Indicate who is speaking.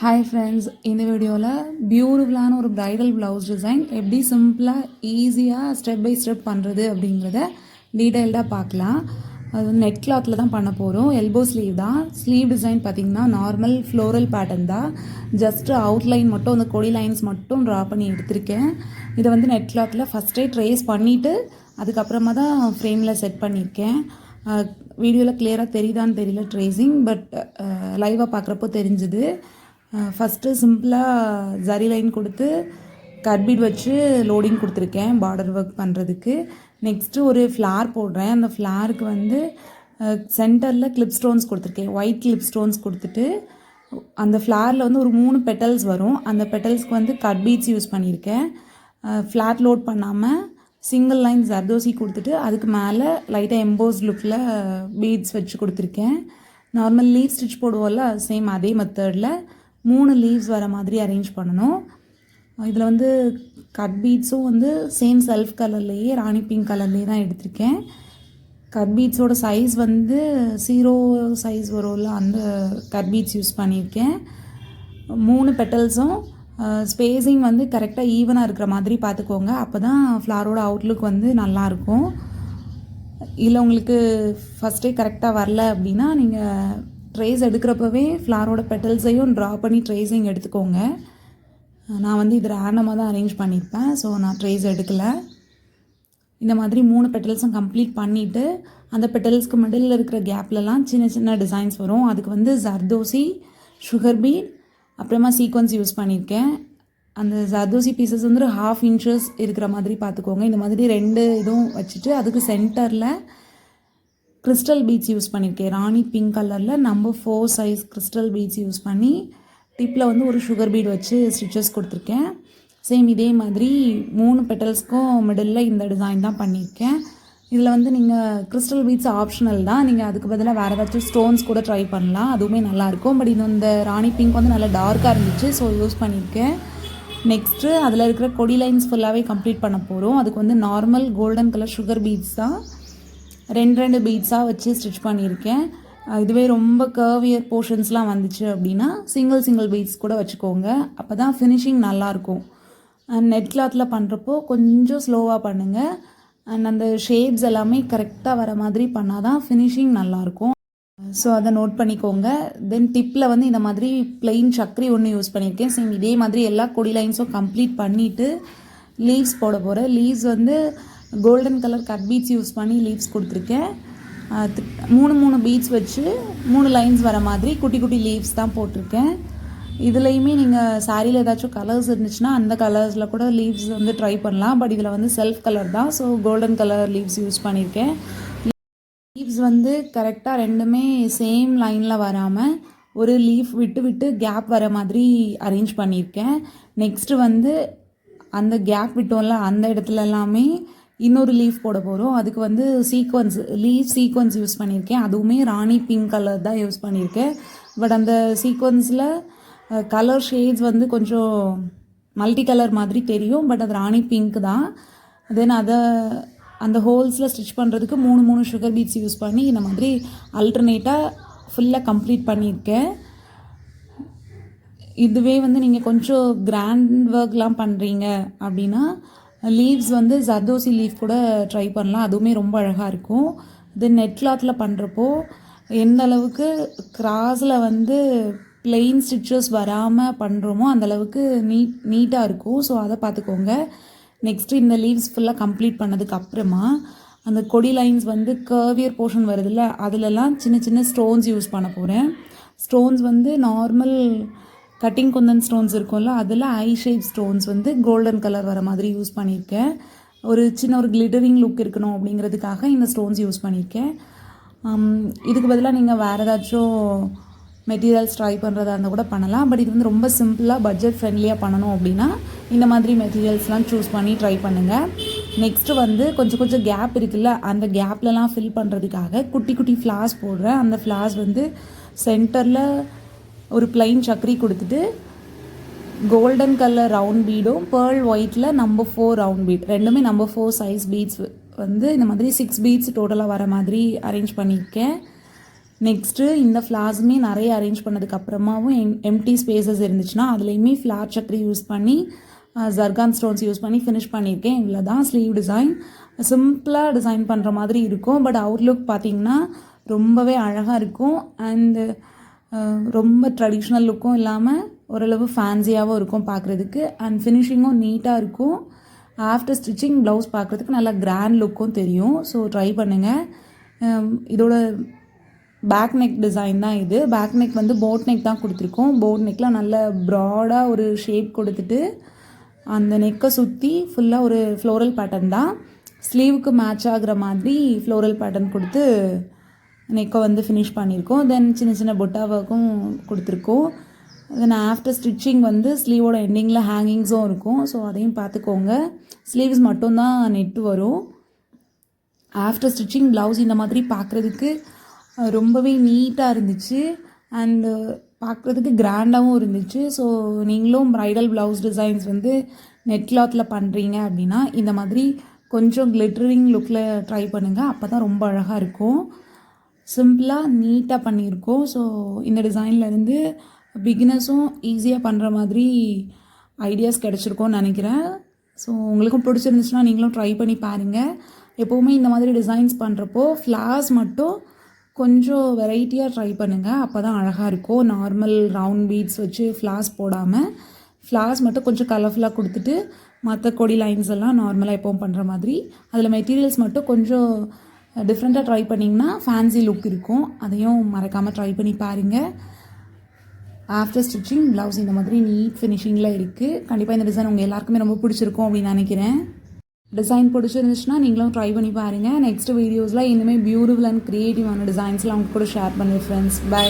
Speaker 1: Hi friends, இந்த வீடியோவில் பியூட்டிஃபுல்லான ஒரு ப்ரைடல் ப்ளவுஸ் டிசைன் எப்படி சிம்பிளாக ஈஸியாக ஸ்டெப் பை ஸ்டெப் பண்ணுறது அப்படிங்கிறத டீட்டெயில்டாக பார்க்கலாம். அது நெட் கிளாத்தில் தான் பண்ண போகிறோம். எல்போ ஸ்லீவ் தான். ஸ்லீவ் டிசைன் பார்த்திங்கன்னா நார்மல் ஃப்ளோரல் பேட்டர்ன் தான். ஜஸ்ட்டு அவுட்லைன் மட்டும் அந்த கொடி லைன்ஸ் மட்டும் ட்ரா பண்ணி எடுத்திருக்கேன். இதை வந்து நெட் கிளாத்தில் ஃபஸ்ட்டே ட்ரேஸ் பண்ணிவிட்டு அதுக்கப்புறமா தான் ஃப்ரேமில் செட் பண்ணியிருக்கேன். வீடியோவில் கிளியராக தெரியுதான்னு தெரியல ட்ரேசிங், பட் லைவாக பார்க்குறப்போ தெரிஞ்சுது. ஃபஸ்ட்டு சிம்பிளாக ஜரி லைன் கொடுத்து கட் பீட் வச்சு லோடிங் கொடுத்துருக்கேன் பார்டர் ஒர்க் பண்ணுறதுக்கு. நெக்ஸ்ட்டு ஒரு ஃப்ளார் போடுறேன். அந்த ஃப்ளாருக்கு வந்து சென்டரில் கிளிப் ஸ்டோன்ஸ் கொடுத்துருக்கேன். ஒயிட் கிளிப் ஸ்டோன்ஸ் கொடுத்துட்டு அந்த ஃப்ளாரில் வந்து ஒரு 3 பெட்டல்ஸ் வரும். அந்த பெட்டல்ஸ்க்கு வந்து கட் பீட்ஸ் யூஸ் பண்ணியிருக்கேன். ஃப்ளாட் லோட் பண்ணாமல் சிங்கிள் லைன் ஜர்தோசி கொடுத்துட்டு அதுக்கு மேலே லைட்டாக எம்போஸ் லுக்கில் பீட்ஸ் வச்சு கொடுத்துருக்கேன். நார்மல் லீவ் ஸ்டிச் போடுவோம்ல, சேம் அதே மெத்தடில் 3 லீவ்ஸ் வர மாதிரி அரேஞ்ச் பண்ணணும். இதில் வந்து கட் பீட்ஸும் வந்து சேம் செல்ஃப் கலர்லேயே ராணி பிங்க் கலர்லேயே தான் எடுத்திருக்கேன். கட் பீட்ஸோட சைஸ் வந்து 0 சைஸ் வரும்ல, அந்த கட் பீட்ஸ் யூஸ் பண்ணியிருக்கேன். 3 பெட்டல்ஸும் ஸ்பேஸிங் வந்து கரெக்டாக ஈவனாக இருக்கிற மாதிரி பார்த்துக்கோங்க. அப்போ தான் ஃப்ளாரோட அவுட்லுக் வந்து நல்லாயிருக்கும். இல்லை உங்களுக்கு ஃபஸ்ட்டே கரெக்டாக வரல அப்படின்னா நீங்கள் ட்ரேஸ் எடுக்கிறப்பவே ஃப்ளாரோட பெட்டல்ஸையும் ட்ரா பண்ணி ட்ரேஸிங் எடுத்துக்கோங்க. நான் வந்து இது ரேண்டமாக தான் அரேஞ்ச் பண்ணியிருப்பேன், ஸோ நான் ட்ரேஸ் எடுக்கலை. இந்த மாதிரி 3 பெட்டல்ஸும் கம்ப்ளீட் பண்ணிவிட்டு அந்த பெட்டல்ஸ்க்கு மிடில் இருக்கிற கேப்லலாம் சின்ன சின்ன டிசைன்ஸ் வரும். அதுக்கு வந்து ஜர்தோசி, சுகர் பீட், அப்புறமா சீக்வன்ஸ் யூஸ் பண்ணியிருக்கேன். அந்த ஜர்தோசி பீசஸ் வந்து 1/2 inches இருக்கிற மாதிரி பார்த்துக்கோங்க. இந்த மாதிரி 2 இதுவும் வச்சுட்டு அதுக்கு சென்டரில் கிறிஸ்டல் பீட்ஸ் யூஸ் பண்ணியிருக்கேன். ராணி பிங்க் கலரில் number 4 size crystal beads use பண்ணி டிப்பில் வந்து ஒரு சுகர் பீட் வச்சு ஸ்டிச்சஸ் கொடுத்துருக்கேன். சேம் இதே மாதிரி 3 பெட்டல்ஸ்க்கும் மிடில் இந்த டிசைன் தான் பண்ணியிருக்கேன். இதில் வந்து நீங்கள் கிறிஸ்டல் பீட்ஸ் ஆப்ஷனல் தான். நீங்கள் அதுக்கு பதிலாக வேறு ஏதாச்சும் ஸ்டோன்ஸ் கூட ட்ரை பண்ணலாம், அதுவுமே நல்லாயிருக்கும். பட் இது இந்த ராணி பிங்க் வந்து நல்லா டார்க்காக இருந்துச்சு, ஸோ யூஸ் பண்ணியிருக்கேன். நெக்ஸ்ட்டு அதில் இருக்கிற கொடி லைன்ஸ் ஃபுல்லாகவே கம்ப்ளீட் பண்ண போகிறோம். அதுக்கு வந்து normal golden colour sugar beads தான் 2 பீட்ஸாக வச்சு ஸ்டிச் பண்ணியிருக்கேன். இதுவே ரொம்ப கர்வியர் போர்ஷன்ஸ்லாம் வந்துச்சு அப்படின்னா சிங்கிள் பீட்ஸ் கூட வச்சுக்கோங்க. அப்போ தான் ஃபினிஷிங் நல்லாயிருக்கும். அண்ட் நெட் கிளாத்தில் பண்ணுறப்போ கொஞ்சம் ஸ்லோவாக பண்ணுங்கள். அண்ட் அந்த ஷேப்ஸ் எல்லாமே கரெக்டாக வர மாதிரி பண்ணால் தான் ஃபினிஷிங் நல்லாயிருக்கும். ஸோ அதை நோட் பண்ணிக்கோங்க. தென் டிப்பில் வந்து இந்த மாதிரி பிளெயின் சக்கரி ஒன்று யூஸ் பண்ணியிருக்கேன். சேம் இதே மாதிரி எல்லா கொடி லைன்ஸும் கம்ப்ளீட் பண்ணிவிட்டு லீவ்ஸ் போட போகிறேன். லீவ்ஸ் வந்து golden colour cut beads use பண்ணி லீவ்ஸ் கொடுத்துருக்கேன். 3 பீட்ஸ் வச்சு 3 லைன்ஸ் வர மாதிரி குட்டி குட்டி லீவ்ஸ் தான் போட்டிருக்கேன். இதுலேயுமே நீங்கள் சாரியில் ஏதாச்சும் கலர்ஸ் இருந்துச்சுன்னா அந்த கலர்ஸில் கூட லீவ்ஸ் வந்து ட்ரை பண்ணலாம். பட் இதில் வந்து செல்ஃப் கலர் தான், so golden colour leaves use பண்ணியிருக்கேன். லீவ்ஸ் வந்து கரெக்டாக 2மே சேம் லைனில் வராமல் ஒரு லீஃப் விட்டு விட்டு கேப் வர மாதிரி அரேஞ்ச் பண்ணியிருக்கேன். நெக்ஸ்ட்டு வந்து அந்த கேப் விட்டோம்ல, அந்த இடத்துல எல்லாமே இன்னொரு லீஃப் போட போகிறோம். அதுக்கு வந்து லீஃப் சீக்வன்ஸ் யூஸ் பண்ணியிருக்கேன். அதுவுமே ராணி பிங்க் கலர் தான் யூஸ் பண்ணியிருக்கேன். பட் அந்த சீக்வன்ஸில் கலர் ஷேட்ஸ் வந்து கொஞ்சம் மல்டி கலர் மாதிரி தெரியும், பட் அது ராணி பிங்க் தான். தென் அந்த ஹோல்ஸில் ஸ்டிச் பண்ணுறதுக்கு 3 சுகர் பீட்ஸ் யூஸ் பண்ணி இந்த மாதிரி அல்டர்னேட்டாக ஃபுல்லாக கம்ப்ளீட் பண்ணியிருக்கேன். இதுவே வந்து நீங்கள் கொஞ்சம் கிராண்ட் ஒர்க்லாம் பண்ணுறீங்க அப்படின்னா லீவ்ஸ் வந்து ஜர்தோசி லீஃப் கூட ட்ரை பண்ணலாம், அதுவுமே ரொம்ப அழகாக இருக்கும். தென் நெட் கிளாத்தில் பண்ணுறப்போ எந்த அளவுக்கு கிராஸில் வந்து பிளெயின் ஸ்டிச்சஸ் வராமல் பண்ணுறோமோ அந்தளவுக்கு நீட்டாக இருக்கும். ஸோ அதை பார்த்துக்கோங்க. நெக்ஸ்ட்டு இந்த லீவ்ஸ் ஃபுல்லாக கம்ப்ளீட் பண்ணதுக்கு அப்புறமா அந்த கொடி லைன்ஸ் வந்து கர்வியர் போர்ஷன் வருதுல்ல, அதிலெல்லாம் சின்ன சின்ன ஸ்டோன்ஸ் யூஸ் பண்ண போகிறேன். ஸ்டோன்ஸ் வந்து நார்மல் கட்டிங் குந்தன் ஸ்டோன்ஸ் இருக்கும்ல, அதில் ஐ ஷேப் ஸ்டோன்ஸ் வந்து கோல்டன் கலர் வர மாதிரி யூஸ் பண்ணியிருக்கேன். ஒரு கிளிட்டரிங் லுக் இருக்கணும் அப்படிங்கிறதுக்காக இந்த ஸ்டோன்ஸ் யூஸ் பண்ணியிருக்கேன். இதுக்கு பதிலாக நீங்கள் வேறு ஏதாச்சும் மெட்டீரியல்ஸ் ட்ரை பண்ணுறதா இருந்தால் கூட பண்ணலாம். பட் இது வந்து ரொம்ப சிம்பிளாக பட்ஜெட் ஃப்ரெண்ட்லியாக பண்ணணும் அப்படின்னா இந்த மாதிரி மெட்டீரியல்ஸ்லாம் சூஸ் பண்ணி ட்ரை பண்ணுங்கள். நெக்ஸ்ட்டு வந்து கொஞ்சம் கேப் இருக்குல்ல, அந்த கேப்லலாம் ஃபில் பண்ணுறதுக்காக குட்டி குட்டி ஃப்ளார்ஸ் போடுறேன். அந்த ஃப்ளார்ஸ் வந்து சென்டரில் ஒரு பிளைன் சக்கரி கொடுத்துட்டு கோல்டன் கலர் ரவுண்ட் பீடும் பேர்ல் ஒயிட்டில் நம்பர் 4 ரவுண்ட் பீட், 2மே நம்பர் 4 சைஸ் பீட்ஸ் வந்து இந்த மாதிரி 6 பீட்ஸ் டோட்டலாக வர மாதிரி அரேஞ்ச் பண்ணியிருக்கேன். நெக்ஸ்ட்டு இந்த ஃப்ளார்ஸுமே நிறைய அரேஞ்ச் பண்ணதுக்கப்புறமாவும் எம்டி ஸ்பேசஸ் இருந்துச்சுன்னா அதுலேயுமே ஃப்ளார் சக்கரி யூஸ் பண்ணி ஜர்கான் ஸ்டோன்ஸ் யூஸ் பண்ணி ஃபினிஷ் பண்ணியிருக்கேன். இவ்வளோ தான் ஸ்லீவ் டிசைன். சிம்பிளாக டிசைன் பண்ணுற மாதிரி இருக்கும், பட் அவுட்லுக் பார்த்திங்கன்னா ரொம்பவே அழகாக இருக்கும். அண்டு ரொம்ப ட்ரெடிஷ்னல் லுக்கும் இல்லாமல் ஓரளவு ஃபேன்சியாகவும் இருக்கும் பார்க்குறதுக்கு. அண்ட் ஃபினிஷிங்கும் நீட்டாக இருக்கும். ஆஃப்டர் ஸ்டிச்சிங் ப்ளவுஸ் பார்க்குறதுக்கு நல்லா கிராண்ட் லுக்கும் தெரியும். ஸோ ட்ரை பண்ணுங்கள். இதோட பேக் நெக் டிசைன் தான் இது. பேக் நெக் வந்து போட் நெக் தான் கொடுத்துருக்கோம். போட் நெக்கில் நல்ல ப்ராடாக ஒரு ஷேப் கொடுத்துட்டு அந்த நெக்கை சுற்றி ஃபுல்லாக ஒரு ஃப்ளோரல் பேட்டர்ன் தான். ஸ்லீவுக்கு மேட்ச் ஆகிற மாதிரி ஃப்ளோரல் பேட்டர்ன் கொடுத்து நெக்கை வந்து ஃபினிஷ் பண்ணியிருக்கோம். தென் சின்ன சின்ன பொட்டா ஒர்க்கும் கொடுத்துருக்கோம். தென் ஆஃப்டர் ஸ்டிச்சிங் வந்து ஸ்லீவோட எண்டிங்கில் ஹேங்கிங்ஸும் இருக்கும். ஸோ அதையும் பார்த்துக்கோங்க. ஸ்லீவ்ஸ் மட்டும்தான் நெட்டு வரும். ஆஃப்டர் ஸ்டிச்சிங் ப்ளவுஸ் இந்த மாதிரி பார்க்குறதுக்கு ரொம்பவே நீட்டாக இருந்துச்சு. அண்டு பார்க்குறதுக்கு கிராண்டாகவும் இருந்துச்சு. ஸோ நீங்களும் ப்ரைடல் ப்ளவுஸ் டிசைன்ஸ் வந்து நெட் கிளாத்தில் பண்ணுறீங்க அப்படின்னா இந்த மாதிரி கொஞ்சம் கிளிட்டரிங் லுக்கில் ட்ரை பண்ணுங்கள். அப்போ தான் ரொம்ப அழகாக இருக்கும். சிம்பிளாக நீட்டாக பண்ணியிருக்கோம். ஸோ இந்த டிசைன்லேருந்து பிகினர்ஸும் ஈஸியாக பண்ணுற மாதிரி ஐடியாஸ் கிடச்சிருக்கோன்னு நினைக்கிறேன். ஸோ உங்களுக்கும் பிடிச்சிருந்துச்சுன்னா நீங்களும் ட்ரை பண்ணி பாருங்கள். எப்போவுமே இந்த மாதிரி டிசைன்ஸ் பண்ணுறப்போ ஃப்ளார்ஸ் மட்டும் கொஞ்சம் வெரைட்டியாக ட்ரை பண்ணுங்கள். அப்போ தான் அழகாக இருக்கும். நார்மல் ரவுண்ட் பீட்ஸ் வச்சு ஃப்ளார்ஸ் போடாமல் ஃப்ளார்ஸ் மட்டும் கொஞ்சம் கலர்ஃபுல்லாக கொடுத்துட்டு மற்ற கொடி லைன்ஸ் எல்லாம் நார்மலாக எப்போவும் பண்ணுற மாதிரி அதில் மெட்டீரியல்ஸ் மட்டும் கொஞ்சம் டிஃப்ரெண்ட்டாக ட்ரை பண்ணிங்கன்னா ஃபேன்சி லுக் இருக்கும். அதையும் மறக்காமல் ட்ரை பண்ணி பாருங்கள். ஆஃப்டர் ஸ்டிச்சிங் ப்ளவுஸ் இந்த மாதிரி நீட் ஃபினிஷிங்கில் இருக்குது. கண்டிப்பாக இந்த டிசைன் உங்கள் எல்லாருக்குமே ரொம்ப பிடிச்சிருக்கும் அப்படின்னு நினைக்கிறேன். டிசைன் பிடிச்சிருந்துச்சுன்னா நீங்களும் ட்ரை பண்ணி பாருங்கள். நெக்ஸ்ட் வீடியோஸில் இனிமேல் பியூட்டிஃபுல் அண்ட் க்ரியேட்டிவான டிசைன்ஸ்லாம் அவங்க கூட ஷேர் பண்ணுவேன் ஃப்ரெண்ட்ஸ். பை.